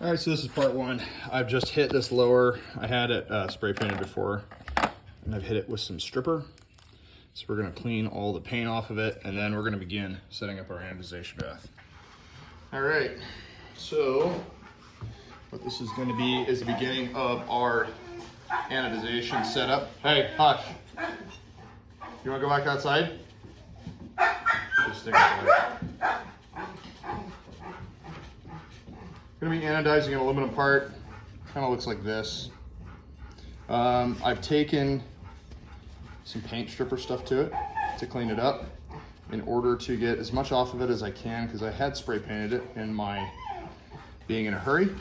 All right, so this is part one. I've just hit this lower. I had it spray painted before, and I've hit it with some stripper. So we're gonna clean all the paint off of it, and then we're gonna begin setting up our anodization bath. All right, so what this is gonna be is the beginning of our anodization setup. Hey, hush. You wanna go back outside? Just stick it there. Gonna be anodizing an aluminum part. Kind of looks like this. I've taken some paint stripper stuff to it to clean it up in order to get as much off of it as I can, because I had spray painted it in my being in a hurry.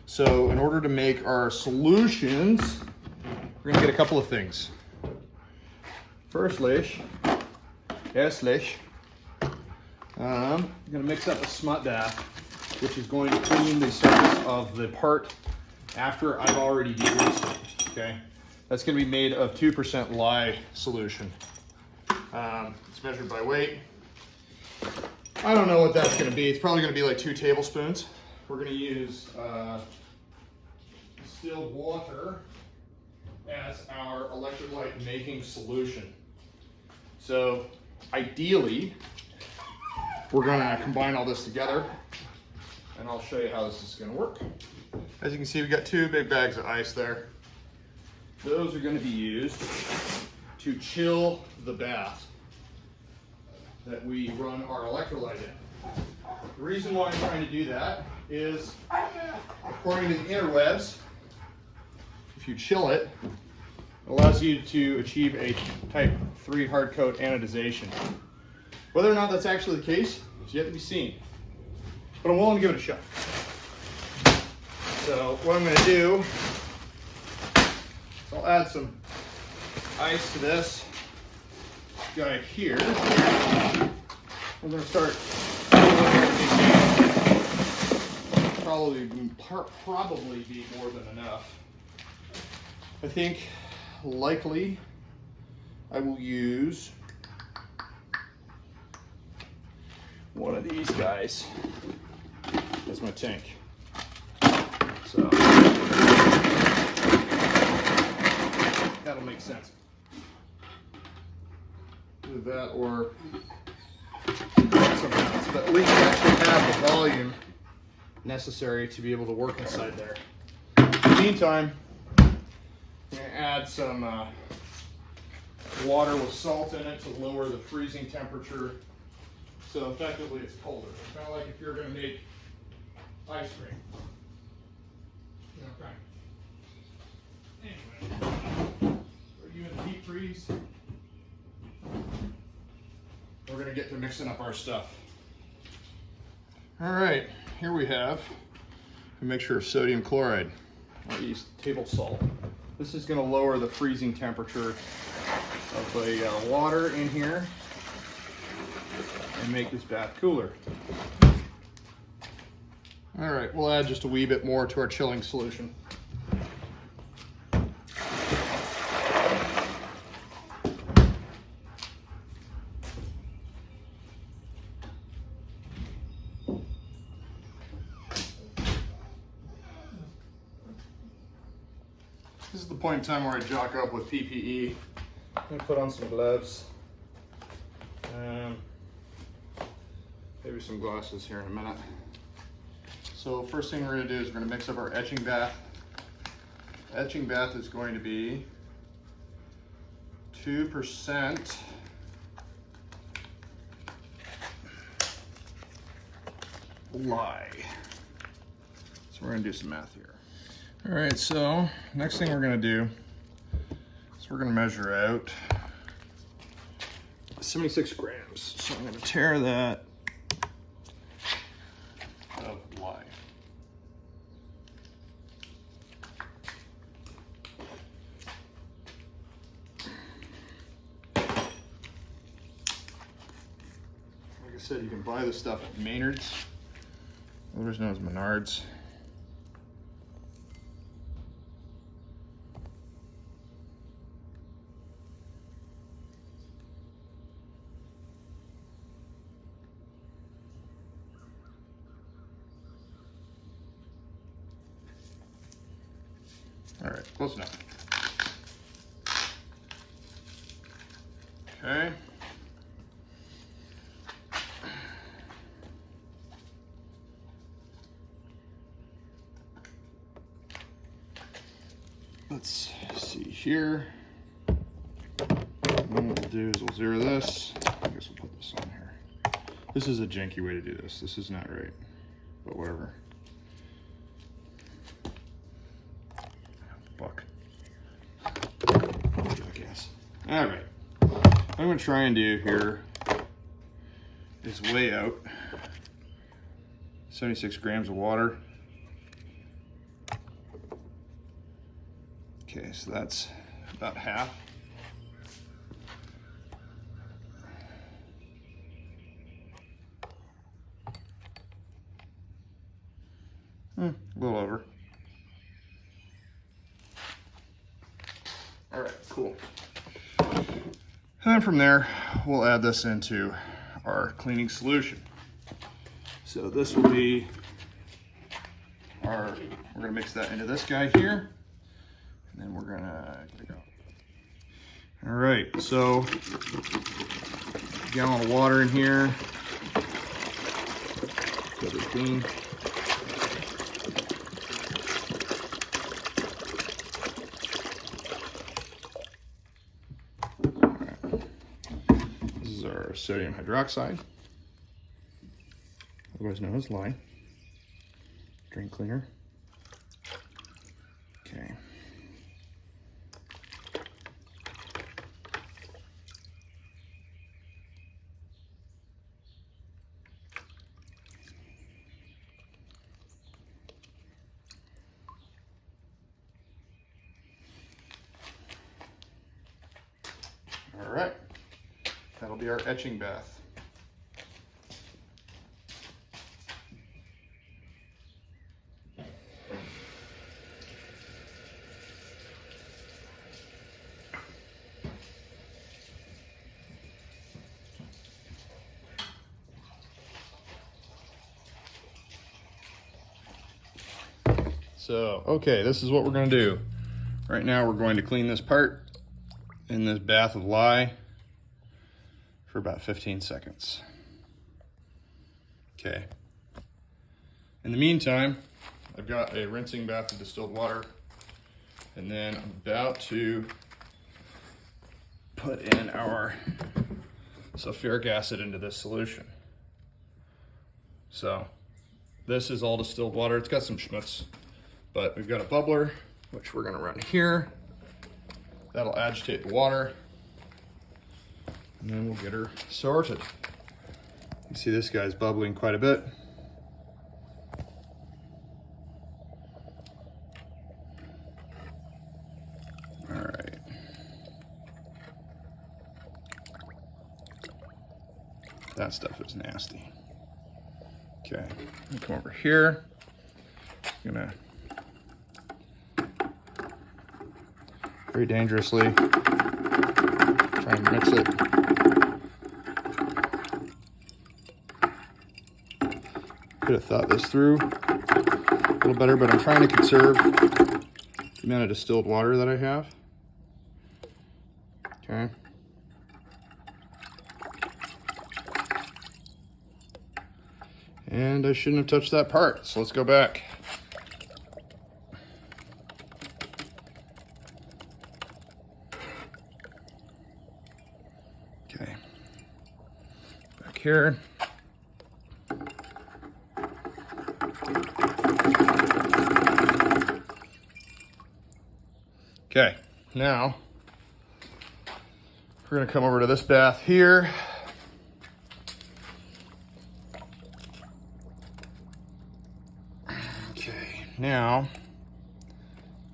So in order to make our solutions, we're gonna get a couple of things. Firstly, I'm gonna mix up a smut bath, which is going to clean the surface of the part after I've already degreased it, okay? That's gonna be made of 2% lye solution. It's measured by weight. I don't know what that's gonna be. It's probably gonna be like 2 tablespoons. We're gonna use distilled water as our electrolyte making solution. So ideally, we're gonna combine all this together, and I'll show you how this is gonna work. As you can see, we got 2 big bags of ice there. Those are gonna be used to chill the bath that we run our electrolyte in. The reason why I'm trying to do that is, according to the interwebs, if you chill it, it allows you to achieve a type 3 hard coat anodization. Whether or not that's actually the case is yet to be seen, but I'm willing to give it a shot. So what I'm going to do is I'll add some ice to this guy here. We're going to start probably be more than enough. I think likely I will use one of these guys as my tank. So that'll make sense. Either that or something else, but at least that should have the volume necessary to be able to work inside there. In the meantime, I'm going to add some water with salt in it to lower the freezing temperature. So effectively it's colder. It's kind of like if you're going to make ice cream. Okay. Anyway, are you in the deep freeze? We're going to get to mixing up our stuff. All right, here we have a mixture of sodium chloride. I'll use table salt. This is going to lower the freezing temperature of the water in here and make this bath cooler. All right, we'll add just a wee bit more to our chilling solution. This is the point in time where I jock up with PPE. I'm gonna put on some gloves. Maybe some glasses here in a minute. So first thing we're gonna do is we're gonna mix up our etching bath. Etching bath is going to be 2% lye. So we're gonna do some math here. All right, so next thing we're gonna do is we're gonna measure out 76 grams. So I'm gonna tear that of lye. Like I said, you can buy this stuff at Maynard's, otherwise known as Menards. All right, close enough. Okay. Let's see here. What we'll do is we'll zero this. I guess we'll put this on here. This is a janky way to do this. This is not right, but whatever. Buck. Jackass. All right. What I'm gonna try and do here is weigh out 76 grams of water. Okay, so that's about half. A little over. All right, cool. And then from there, we'll add this into our cleaning solution. So this will be we're gonna mix that into this guy here. And then we're gonna get it going. All right, so a gallon of water in here. Get it clean. This is our sodium hydroxide, otherwise known as lye. Drain cleaner. Okay. All right, that'll be our etching bath. So, okay, this is what we're gonna do. Right now we're going to clean this part in this bath of lye for about 15 seconds. Okay. In the meantime, I've got a rinsing bath of distilled water, and then I'm about to put in our sulfuric acid into this solution. So this is all distilled water. It's got some schmutz, but we've got a bubbler, which we're gonna run here. That'll agitate the water, and then we'll get her sorted. You see this guy's bubbling quite a bit. All right. That stuff is nasty. Okay, let me come over here. I'm gonna very dangerously try and mix it. Could have thought this through a little better, but I'm trying to conserve the amount of distilled water that I have. Okay. And I shouldn't have touched that part, so let's go back. Okay, back here. Okay, now we're gonna come over to this bath here. Okay, now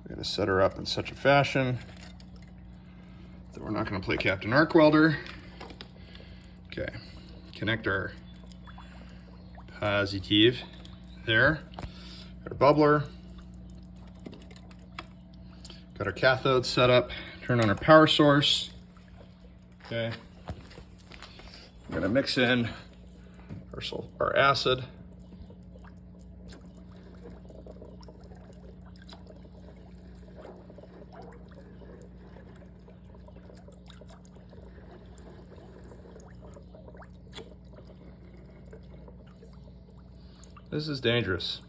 we gotta set her up in such a fashion that we're not gonna play Captain Arc Welder. Okay, connect our positive there. Got our bubbler. Got our cathode set up. Turn on our power source. Okay. I'm gonna mix in our acid. This is dangerous.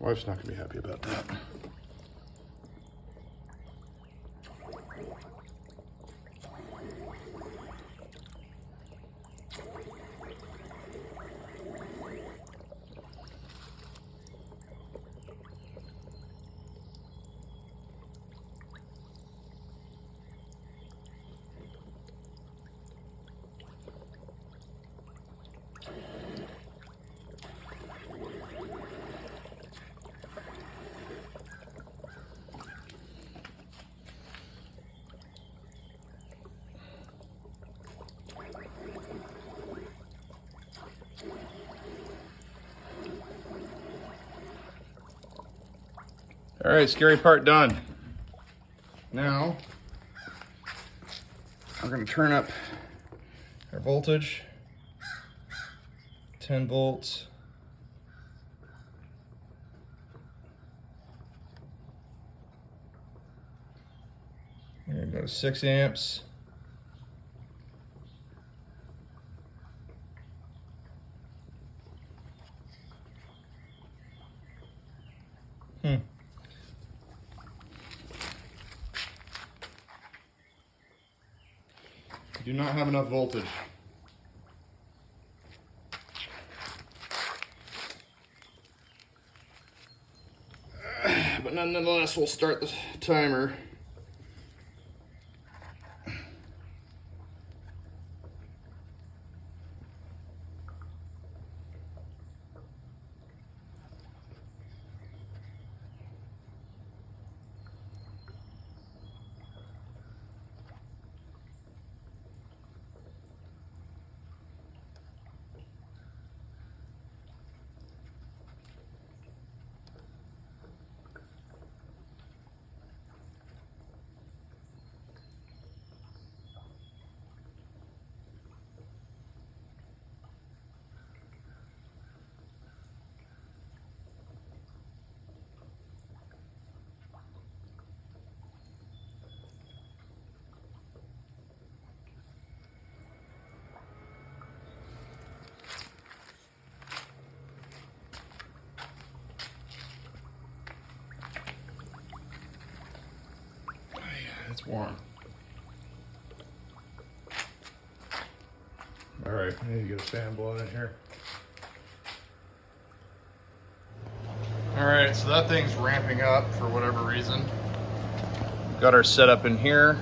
Wife's not gonna be happy about that. All right, scary part done. Now, we're gonna turn up our voltage, 10 volts. We're gonna go to 6 amps. Do not have enough voltage. But nonetheless, we'll start the timer. It's warm. All right, I need to get a fan blowing in here. All right, so that thing's ramping up for whatever reason. Got our setup in here.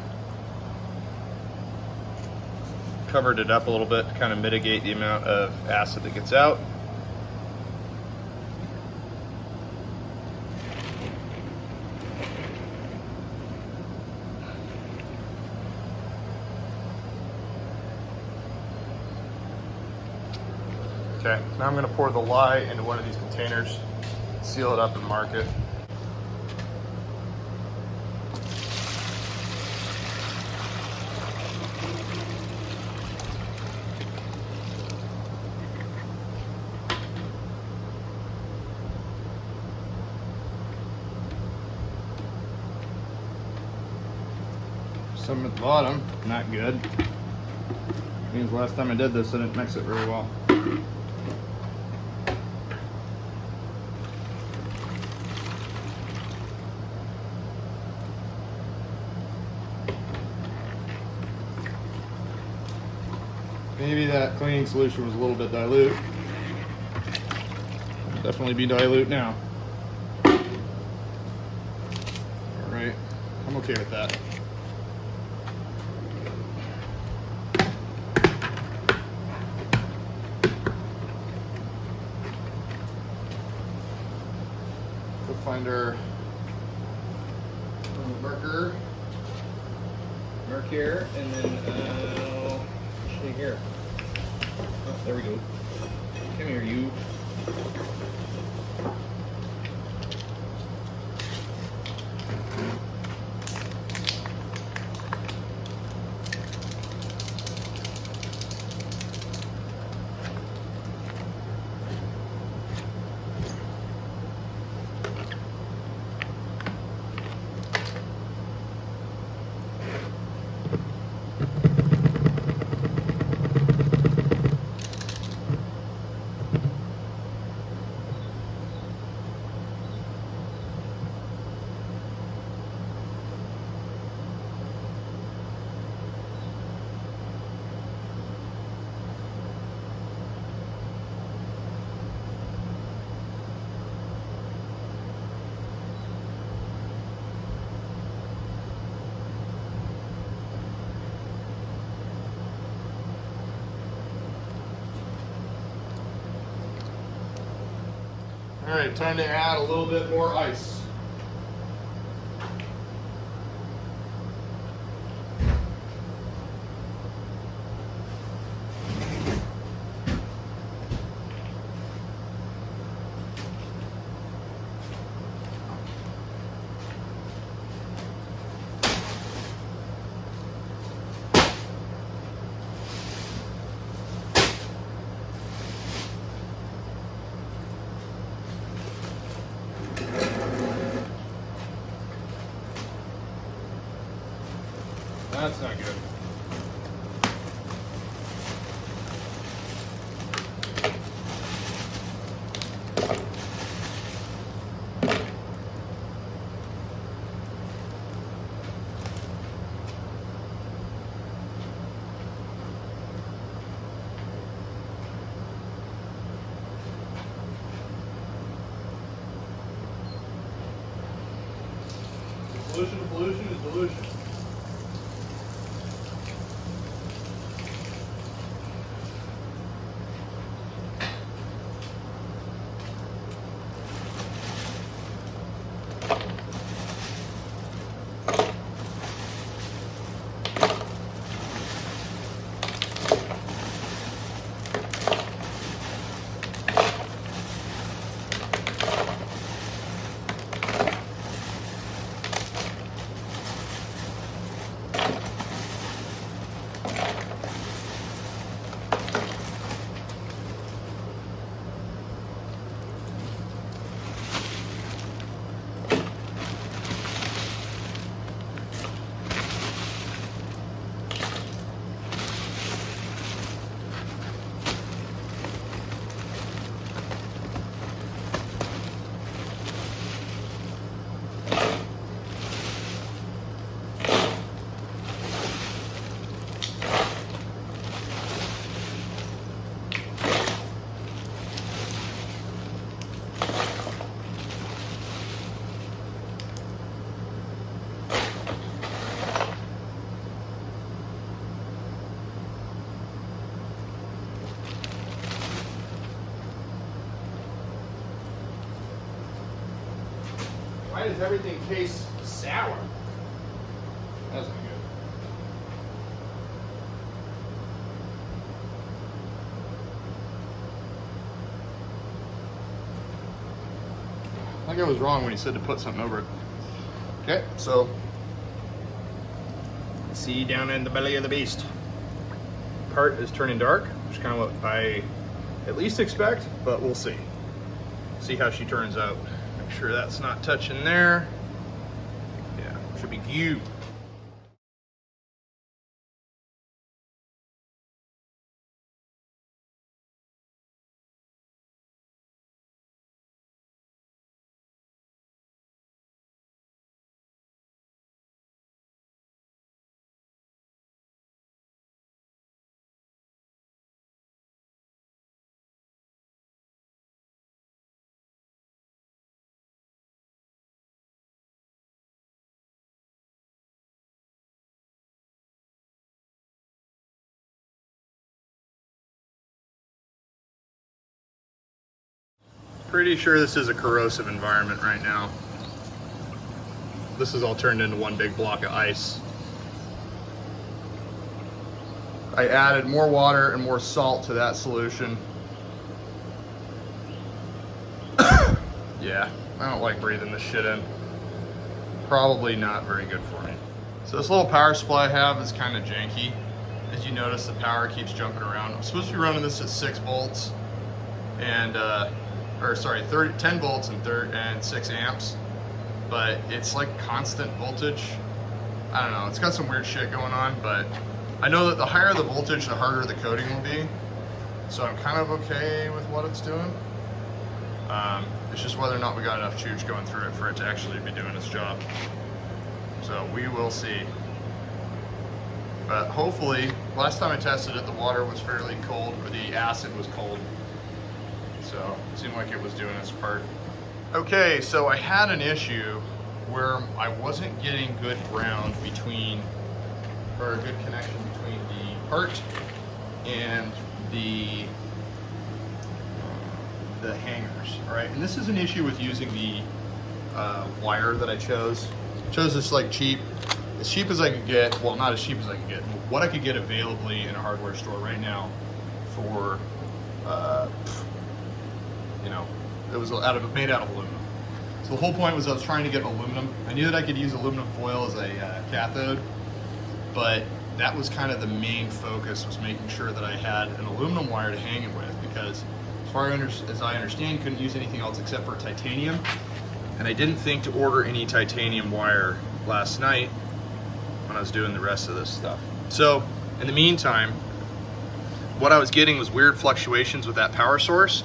Covered it up a little bit to kind of mitigate the amount of acid that gets out. Okay, now I'm going to pour the lye into one of these containers, seal it up and mark it. Some at the bottom, not good. Means last time I did this, I didn't mix it very well. Maybe that cleaning solution was a little bit dilute. It'll definitely be dilute now. All right, I'm okay with that. Go find our marker. here, and then actually here. Oh, there we go. Come here, you. All right, time to add a little bit more ice. That's not good. Pollution is dilution. Why does everything taste sour? That's not good. I think I was wrong when he said to put something over it. Okay, so see down in the belly of the beast. Part is turning dark, which is kind of what I at least expect, but we'll see. See how she turns out. Make sure that's not touching there. Yeah, should be cute. Pretty sure this is a corrosive environment right now. this is all turned into one big block of ice. I added more water and more salt to that solution. Yeah, I don't like breathing this shit in. Probably not very good for me. So this little power supply I have is kind of janky. As you notice, the power keeps jumping around. I'm supposed to be running this at 6 volts and, 10 volts and 6 amps, but it's like constant voltage. I don't know, it's got some weird shit going on, but I know that the higher the voltage, the harder the coating will be. So I'm kind of okay with what it's doing. It's just whether or not we got enough juice going through it for it to actually be doing its job. So we will see. But hopefully, last time I tested it, the water was fairly cold, or the acid was cold. So it seemed like it was doing its part. Okay, so I had an issue where I wasn't getting good ground between, or a good connection between the part and the hangers, all right? And this is an issue with using the wire that I chose. Chose this like cheap as I could get, well, not as cheap as I could get, what I could get availably in a hardware store right now for, you know, it was made out of aluminum. So the whole point was I was trying to get aluminum. I knew that I could use aluminum foil as a cathode, but that was kind of the main focus, was making sure that I had an aluminum wire to hang it with, because as far as I understand, couldn't use anything else except for titanium. And I didn't think to order any titanium wire last night when I was doing the rest of this stuff. So in the meantime, what I was getting was weird fluctuations with that power source.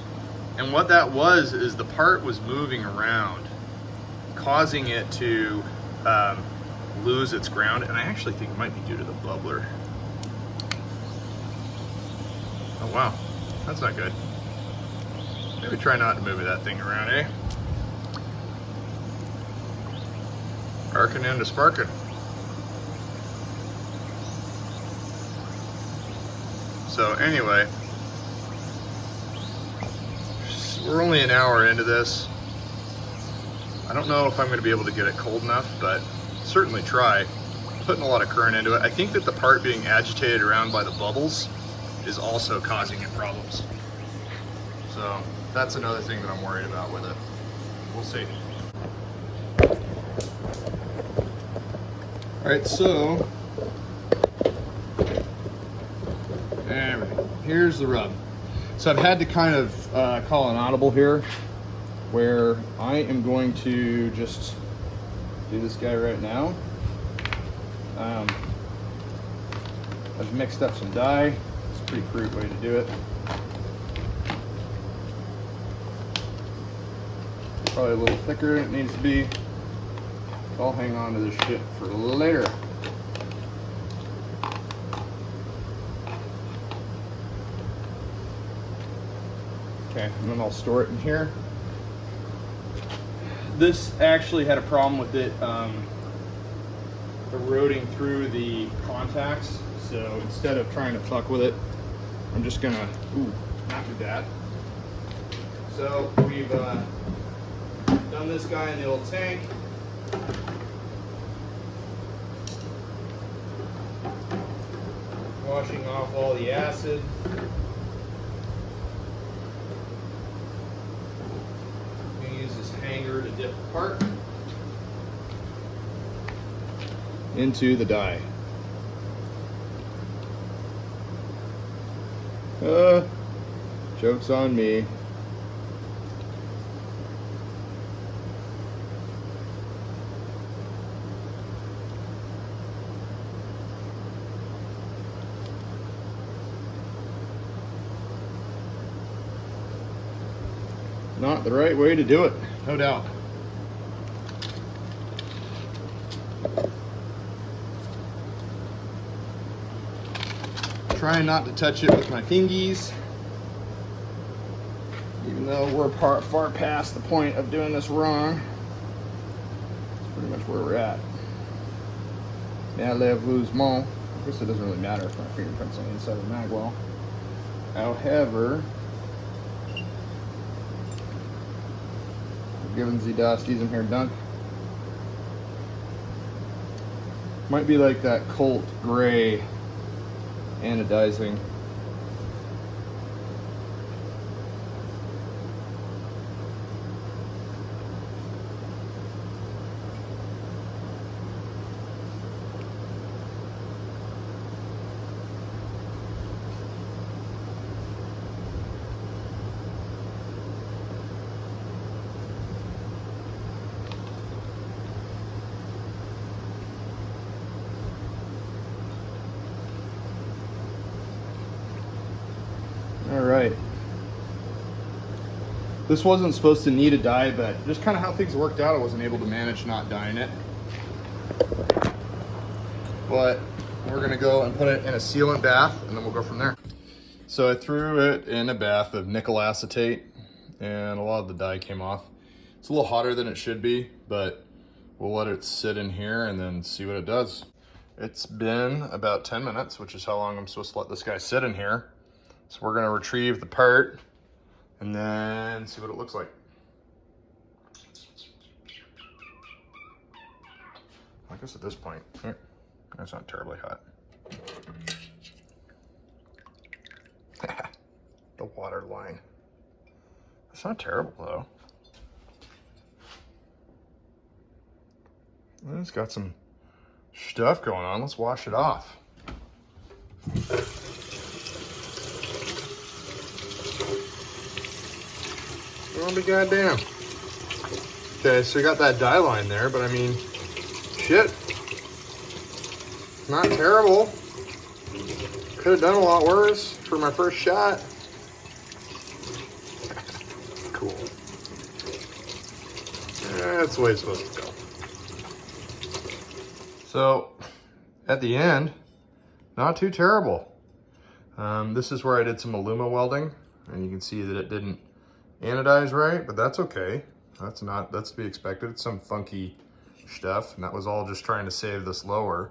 And what that was is the part was moving around, causing it to lose its ground. And I actually think it might be due to the bubbler. Oh wow, that's not good. Maybe try not to move that thing around, eh? Arcing into sparking. So anyway, we're only an hour into this. I don't know if I'm going to be able to get it cold enough, but certainly try. Putting a lot of current into it. I think that the part being agitated around by the bubbles is also causing it problems. So that's another thing that I'm worried about with it. We'll see. All right, so there we go. Here's the rub. So I've had to kind of call an audible here, where I am going to just do this guy right now. I've mixed up some dye. It's a pretty crude way to do it. Probably a little thicker than it needs to be. I'll hang on to this shit for later. Okay, and then I'll store it in here. This actually had a problem with it eroding through the contacts. So instead of trying to fuck with it, I'm just gonna, not do that. So we've done this guy in the old tank. Washing off all the acid. I'm going to use this hanger to dip the part into the dye. Joke's on me. Not the right way to do it, no doubt. Trying not to touch it with my fingies, even though we're far past the point of doing this wrong. That's pretty much where we're at. Malheureusement, I guess it doesn't really matter if my fingerprints on the inside of the magwell. However, given the dust, use them here dunk. Might be like that Colt gray anodizing. All right. This wasn't supposed to need a dye, but just kind of how things worked out, I wasn't able to manage not dyeing it. But we're gonna go and put it in a sealant bath and then we'll go from there. So I threw it in a bath of nickel acetate and a lot of the dye came off. It's a little hotter than it should be, but we'll let it sit in here and then see what it does. It's been about 10 minutes, which is how long I'm supposed to let this guy sit in here. So we're gonna retrieve the part and then see what it looks like. I guess at this point, that's not terribly hot. The water line. It's not terrible though. It's got some stuff going on. Let's wash it off. I'll be goddamn. Okay, so you got that dye line there, but I mean, shit. Not terrible. Could have done a lot worse for my first shot. Cool. That's the way it's supposed to go. So, at the end, not too terrible. This is where I did some aluma welding, and you can see that it didn't anodize right, but that's okay. That's to be expected. It's some funky stuff, and that was all just trying to save this lower.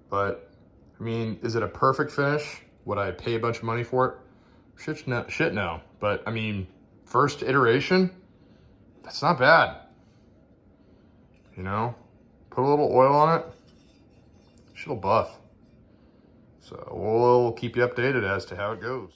But, I mean, is it a perfect finish? Would I pay a bunch of money for it? Shit no. But, I mean, first iteration, that's not bad. You know, put a little oil on it, shit'll buff. So we'll keep you updated as to how it goes.